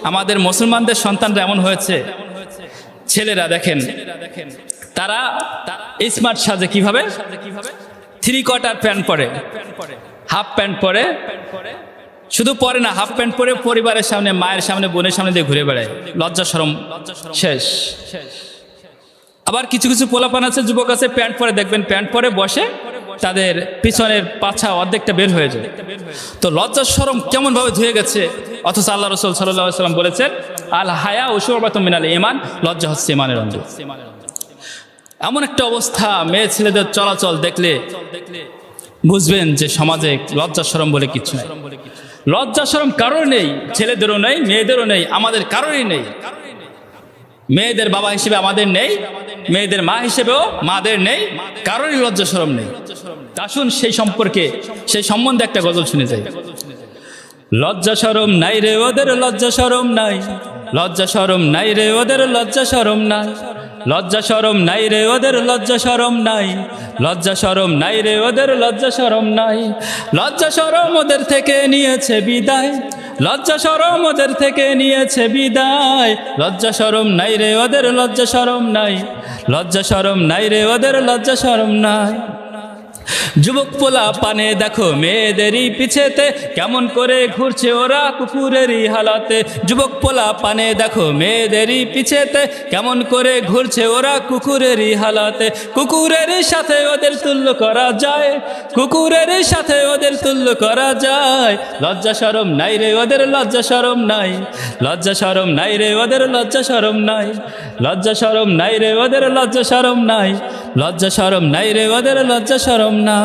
আমাদের মুসলমানদের সন্তানরা এমন হয়েছে, ছেলেরা দেখেন তারা স্মার্ট সাজে কিভাবে, 3/4 প্যান্ট পরে, হাফ প্যান্ট পরে, শুধু পরে না, হাফ প্যান্ট পরে পরিবারের সামনে, মায়ের সামনে, বোনের সামনে দিয়ে ঘুরে বেড়ায়, লজ্জা শরম শেষ। আবার কিছু কিছু পোলাপান আছে, যুবক আছে, প্যান্ট পরে দেখবেন, প্যান্ট পরে বসে, তাদের পিছনের পাছা অর্ধেকটা বের হয়ে যায়। তো লজ্জা শরম কেমন ভাবে ধুয়ে গেছে, অথচ আল্লাহ রাসূল সাল্লাল্লাহু আলাইহি ওয়াসাল্লাম বলেছেন আল হায়া শু'বাতুম মিনাল ঈমান, লজ্জা হচ্ছে ঈমানের অঙ্গ। এমন একটা অবস্থা, মেয়ে ছেলেদের চলাচল দেখলে বুঝবেন যে সমাজে লজ্জা শরম বলে কিছু নেই। লজ্জা শরম কারোর নেই, ছেলেদেরও নেই, মেয়েদেরও নেই, আমাদের কারোরই নেই। মেয়েদের বাবা হিসেবে আমাদের নেই, মেয়েদের মা হিসেবেও মাদের নেই, কারোরই লজ্জা শরম নেই। আসুন সেই সম্পর্কে, সেই সম্বন্ধে একটা গজল শুনে যাই। লজ্জা শরম নাই রে ওদের, লজ্জা শরম নাই, লজ্জা শরম নাই রে ওদের, লজ্জা শরম নাই, লজ্জা শরম নাই রে ওদের, লজ্জা শরম নাই, লজ্জা শরম নাই রে ওদের, লজ্জা শরম নাই। লজ্জা শরম ওদের থেকে নিয়েছে বিদায়, লজ্জা শরম ওদের থেকে নিয়েছে বিদায়, লজ্জা শরম নাই রে ওদের, লজ্জা শরম নাই, লজ্জা শরম নাই রে ওদের, লজ্জা শরম নাই। যুবক পোলা পানে দেখো মেয়েদেরই পিছেতে, কেমন করে ঘুরছে ওরা কুকুরেরই হালাতে। যুবক পোলা পানে দেখো মেয়েদেরই পিছেতে, কেমন করে ঘুরছে ওরা কুকুরেরই হালাতে। কুকুরের সাথে ওদের তুল্য করা যায়, কুকুরের সাথে ওদের তুল্য করা যায়। লজ্জা শরম নাই রে ওদের, লজ্জা শরম নাই, লজ্জা শরম নাই রে ওদের, লজ্জা শরম নাই, লজ্জা শরম নাই রে ওদের, লজ্জা শরম নাই, লজ্জা শরম নাই রে ওদের, লজ্জা শরম নাই।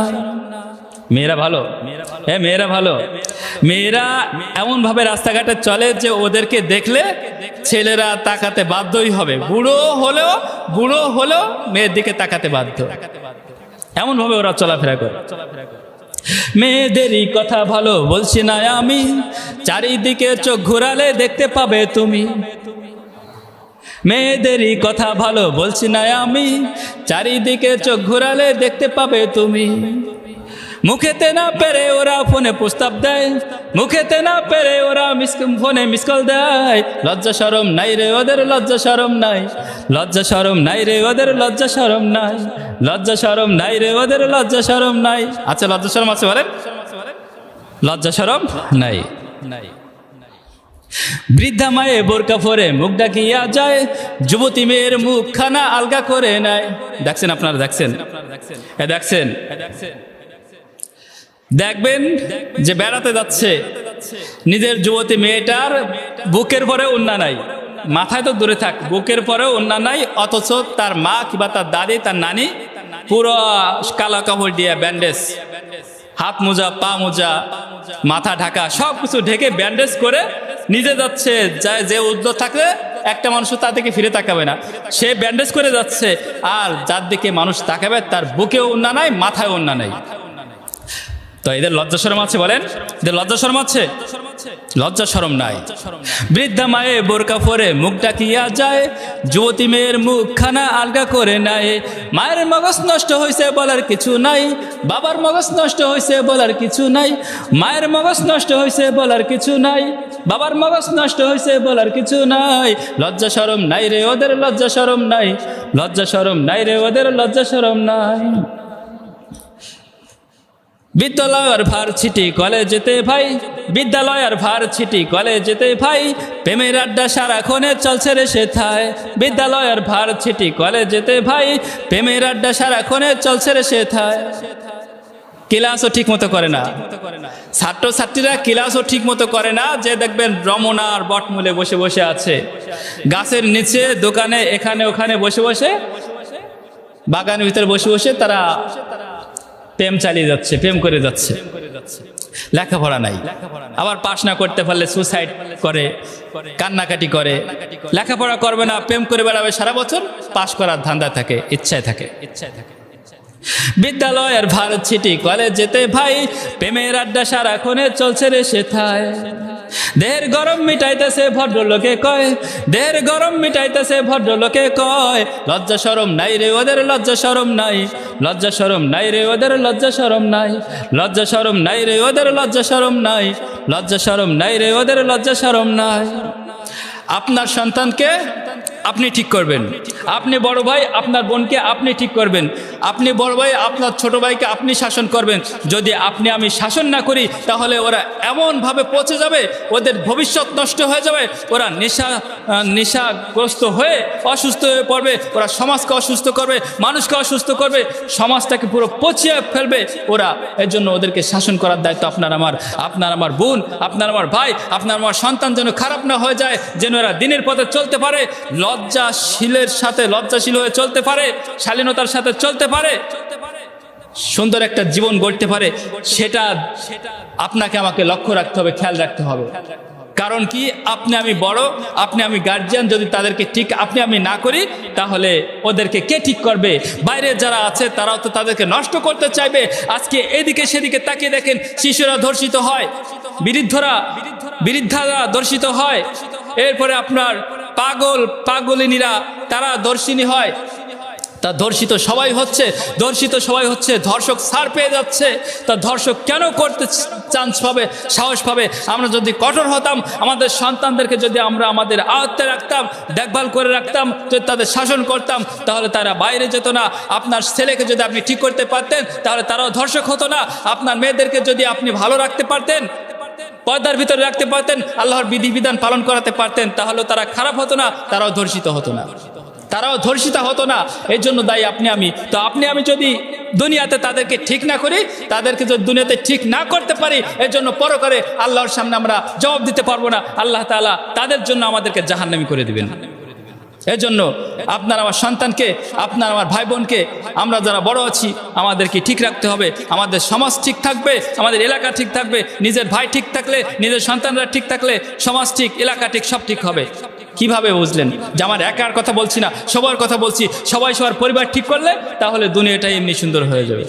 মেয়েরা ভালো, হ্যাঁ মেয়েরা ভালো। মেয়েরা এমন ভাবে রাস্তাঘাটে চলে যে ওদেরকে দেখলে ছেলেরা তাকাতে বাধ্যই হবে, বুড়ো হলেও মেয়ের দিকে তাকাতে বাধ্য, এমন ভাবে ওরা চলাফেরা করে। মেয়েদেরই কথা ভালো বলছি না আমি, চারিদিকে চোখ ঘোরালে দেখতে পাবে তুমি। মেয়েদেরই কথা ভালো বলছি না আমি, চারিদিকে চোখ ঘোরালে দেখতে পাবে তুমি। মুখেতে না পেরে ওরা ফোনে প্রস্তাব দেয়, মুখেতে না পেরে ওরা ফোনে মিসকল দেয়। লজ্জা শরম নাই রে ওদের, লজ্জা শরম নাই, লজ্জা শরম নাই রে ওদের, লজ্জা শরম নাই, লজ্জা শরম নাই রে ওদের, লজ্জা শরম নাই। আচ্ছা লজ্জা শরম আছে বলেন? লজ্জা শরম নাই। বৃদ্ধা মায়ে বোরকা পরে মুখ ডাকিয়া যায়, যুবতী মেয়ের মুখ খানা আলগা করে নেয়। দেখছেন আপনারা, দেখছেন, দেখছেন, দেখবেন যে বেড়াতে যাচ্ছে, নিজের যুবতী মেয়েটার বুকের পরে ওড়না নাই, মাথায় তো দূরে থাক, বুকের পরেও ওড়না নাই, অথচ তার মা কিংবা তার দাদি, তার নানি পুরো কালো কাপড় দিয়ে ব্যান্ডেজ, হাত মোজা, পা মোজা, মাথা ঢাকা, সব কিছু ঢেকে ব্যান্ডেজ করে নিজে যাচ্ছে। যে উদ্যোগ থাকলে একটা মানুষ তার দিকে ফিরে তাকাবে না, সে ব্যান্ডেজ করে যাচ্ছে। আর যার দিকে মানুষ তাকাবে তার বুকেও ওড়না নাই, মাথায় ওড়না নাই। তো এদের লজ্জা শরম আছে বলেন? এদের লজ্জা শরম আছে? লজ্জা শরম নাই। বৃদ্ধা মায়ে বোরকা পরে মুখ ডাকিয়া যায়, যুবতী মেয়ের মুখ খানা আলগা করে নেয়। মায়ের মগজ নষ্ট হয়েছে বলার কিছু নাই, বাবার মগজ নষ্ট হয়েছে বলার কিছু নাই, মায়ের মগজ নষ্ট হয়েছে বলার কিছু নাই, বাবার মগজ নষ্ট হয়েছে বলার কিছু নাই। লজ্জা শরম নাই রে ওদের, লজ্জা শরম নাই, লজ্জা শরম নাই রে ওদের, লজ্জা শরম নাই। বিদ্যালয়ের ভার ছিটি কলেজেতে ভাই, বিদ্যালয়ের ভার ছিটি কলেজেতে ভাই, প্রেমের আড্ডা সারাক্ষণে চলছে রে সেথায়। বিদ্যালয়ের ভার ছিটি কলেজেতে ভাই, প্রেমের আড্ডা সারাক্ষণে চলছে রে সেথায়। ক্লাসও ঠিক মতো করে না, ছাত্রছাত্রীরা ক্লাসও ঠিক মতো করে না। যে দেখবেন রমনার বটমূলে বসে বসে আছে, গাছের নিচে, দোকানে, এখানে ওখানে বসে বসে, বাগানের ভিতরে বসে বসে তারা প্রেম চালিয়ে যাচ্ছে, প্রেম করে যাচ্ছে। লেখাপড়া নাই, আবার পাস না করতে পারলে সুসাইড করে, কান্নাকাটি করে। লেখাপড়া করবে না, প্রেম করে বেড়াবে সারা বছর, পাস করার ধান্দা থাকে, ইচ্ছায় থাকে। বিদ্যালয়ের ভার ছিটি কলেজেতে ভাই, প্রেমের আড্ডা সারাক্ষণে চলছে রে সেথায়। দেহের গরম মিটাইতেছে ভদ্রলোকে কয়, দেহের গরম মিটাইতেছে ভদ্রলোকে কয়। লজ্জা শরম নাই রে ওদের, লজ্জা শরম নাই, লজ্জা শরম নাই রে ওদের, লজ্জা শরম নাই, লজ্জা শরম নাই রে ওদের, লজ্জা শরম নাই, লজ্জা শরম নাই রে ওদের, লজ্জা শরম নাই। আপনার সন্তানকে আপনি ঠিক করবেন, আপনি বড় ভাই আপনার বোনকে আপনি ঠিক করবেন, আপনি বড় ভাই আপনার ছোট ভাইকে আপনি শাসন করবেন। যদি আপনি আমি শাসন না করি তাহলে ওরা এমনভাবে পচে যাবে, ওদের ভবিষ্যৎ নষ্ট হয়ে যাবে, ওরা নেশাগ্রস্ত হয়ে অসুস্থ হয়ে পড়বে, ওরা সমাজকে অসুস্থ করবে, মানুষকে অসুস্থ করবে, সমাজটাকে পুরো পচিয়ে ফেলবে ওরা। এর জন্য ওদেরকে শাসন করার দায়িত্ব আপনার আমার বোন, আপনার আমার ভাই, আপনার আমার সন্তান যেন খারাপ না হয়ে যায়, যেন এরা দিনের পথে চলতে পারে, লজ্জাশীল হয়ে চলতে পারে, শালীনতার সাথে চলতে পারে, সুন্দর একটা জীবন গড়তে পারে। সেটা আপনাকে আমাকে লক্ষ্য রাখতে হবে, খেয়াল রাখতে হবে। কারণ কি, আপনি আমি বড়, আপনি আমি গার্জিয়ান, যদি তাদেরকে ঠিক আপনি আমি না করি তাহলে ওদেরকে কে ঠিক করবে? বাইরে যারা আছে তারাও তো তাদেরকে নষ্ট করতে চাইবে। আজকে এদিকে সেদিকে তাকিয়ে দেখেন, শিশুরা ধর্ষিত হয়, বৃদ্ধারা ধর্ষিত হয়, এরপরে আপনার পাগলিনীরা তারা ধর্ষিনী হয়। তা ধর্ষিত সবাই হচ্ছে, ধর্ষক ছাড় পেয়ে যাচ্ছে। তা ধর্ষক কেন করতে সাহস পাবে? আমরা যদি কঠোর হতাম, আমাদের সন্তানদেরকে যদি আমরা আমাদের আয়ত্তে রাখতাম, দেখভাল করে রাখতাম, যদি তাদের শাসন করতাম, তাহলে তারা বাইরে যেত না। আপনার ছেলেকে যদি আপনি ঠিক করতে পারতেন তাহলে তারাও ধর্ষক হতো না। আপনার মেয়েদেরকে যদি আপনি ভালো রাখতে পারতেন, পর্দার ভিতরে রাখতে পারতেন, আল্লাহর বিধিবিধান পালন করাতে পারতেন, তাহলে তারা খারাপ হতো না, তারাও ধর্ষিত হতো না। এই জন্য দায়ী আপনি আমি। তো আপনি আমি যদি দুনিয়াতে তাদেরকে ঠিক না করি, তাদেরকে যদি দুনিয়াতে ঠিক না করতে পারি, এর জন্য পরকালে আল্লাহর সামনে আমরা জবাব দিতে পারবো না। আল্লাহ তাআলা তাদের জন্য আমাদেরকে জাহান্নামী করে দিবেন। এজন্য আপনার আমার সন্তানকে, আপনার আমার ভাই বোনকে, আমরা যারা বড় আছি আমাদেরকে ঠিক রাখতে হবে। আমাদের সমাজ ঠিক থাকবে, আমাদের এলাকা ঠিক থাকবে। নিজের ভাই ঠিক থাকলে, নিজের সন্তানরা ঠিক থাকলে সমাজ ঠিক, এলাকা ঠিক, সব ঠিক হবে। কিভাবে বুঝলেন যে আমার একার কথা বলছি না, সবার কথা বলছি। সবাই সবার পরিবার ঠিক করলে তাহলে দুনিয়াটাই এমনি সুন্দর হয়ে যাবে।